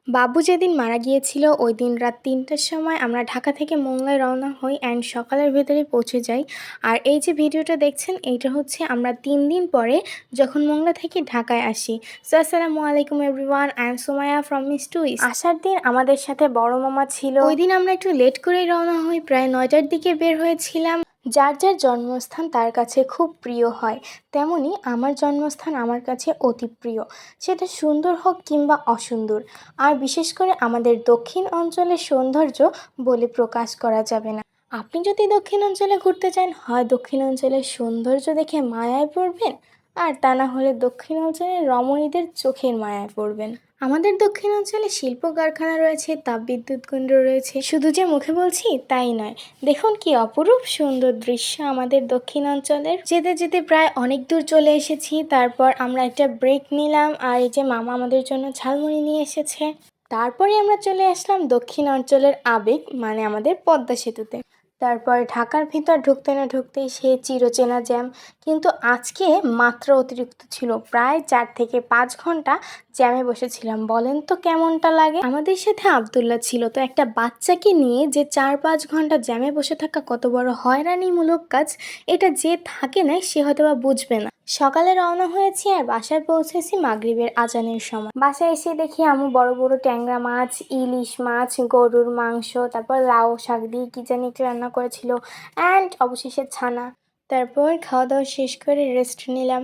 বাবু যেদিন মারা গিয়েছিল ওই দিন রাত ৩টার সময় আমরা ঢাকা থেকে মোংলায় রওনা হই অ্যান্ড সকালের ভেতরেই পৌঁছে যাই। আর এই যে ভিডিওটা দেখছেন এইটা হচ্ছে আমরা ৩ দিন পরে যখন মোংলা থেকে ঢাকায় আসি। সো আসসালামু আলাইকুম everyone, I am Sumaiya from miss টুইস। আসার দিন আমাদের সাথে বড় মামা ছিল। ওই দিন আমরা একটু লেট করেই রওনা হই, প্রায় ৯টার দিকে বের হয়েছিলাম। যার যার জন্মস্থান তার কাছে খুব প্রিয় হয়, তেমনি আমার জন্মস্থান আমার কাছে অতি প্রিয়, সেটা সুন্দর হোক কিংবা অসুন্দর। আর বিশেষ করে আমাদের দক্ষিণ অঞ্চলের সৌন্দর্য বলে প্রকাশ করা যাবে না। আপনি যদি দক্ষিণ অঞ্চলে ঘুরতে চান, হয় দক্ষিণ অঞ্চলের সৌন্দর্য দেখে মায়ায় পড়বেন, আর তা না হলে দক্ষিণ অঞ্চলের রমণীদের চোখের মায়ায় পড়বেন। আমাদের দক্ষিণ অঞ্চলে শিল্প কারখানা রয়েছে, তাপবিদ্যুৎ কেন্দ্র রয়েছে, শুধু যে মুখে বলছি তাই নয়। দেখুন কি অপরূপ সুন্দর দৃশ্য আমাদের দক্ষিণ অঞ্চলের। যেতে যেতে প্রায় অনেক দূর চলে এসেছি, তারপর আমরা একটা ব্রেক নিলাম, আর এই যে মামা আমাদের জন্য ঝালমুড়ি নিয়ে এসেছে। তারপরে আমরা চলে আসলাম দক্ষিণ অঞ্চলের আবেগ মানে আমাদের পদ্মা সেতুতে। তারপর ঢাকার ভিতর ঢুকতে না ঢুকতেই সে চিরচেনা জ্যাম, কিন্তু আজকে মাত্রা অতিরিক্ত ছিল, প্রায় 4 থেকে 5 ঘন্টা জ্যামে বসেছিলাম। বলেন তো কেমনটা লাগে? আমাদের সাথে আব্দুল্লাহ ছিল, তো একটা বাচ্চাকে নিয়ে যে 4-5 ঘন্টা জ্যামে বসে থাকা কত বড় হয়রানিমূলক কাজ, এটা যে থাকে না সে হয়তো বা বুঝবে না। সকালে রওনা হয়েছি আর বাসায় পৌঁছেছি মাগরিবের আজানের সময়। বাসায় এসে দেখি আম্মু বড় বড় ট্যাংরা মাছ, ইলিশ মাছ, গরুর মাংস, তারপর লাউ শাক দিয়ে কি জানি একটা রান্না করেছিল, অ্যান্ড অবশেষে ছানা। তারপর খাওয়া দাওয়া শেষ করে রেস্ট নিলাম।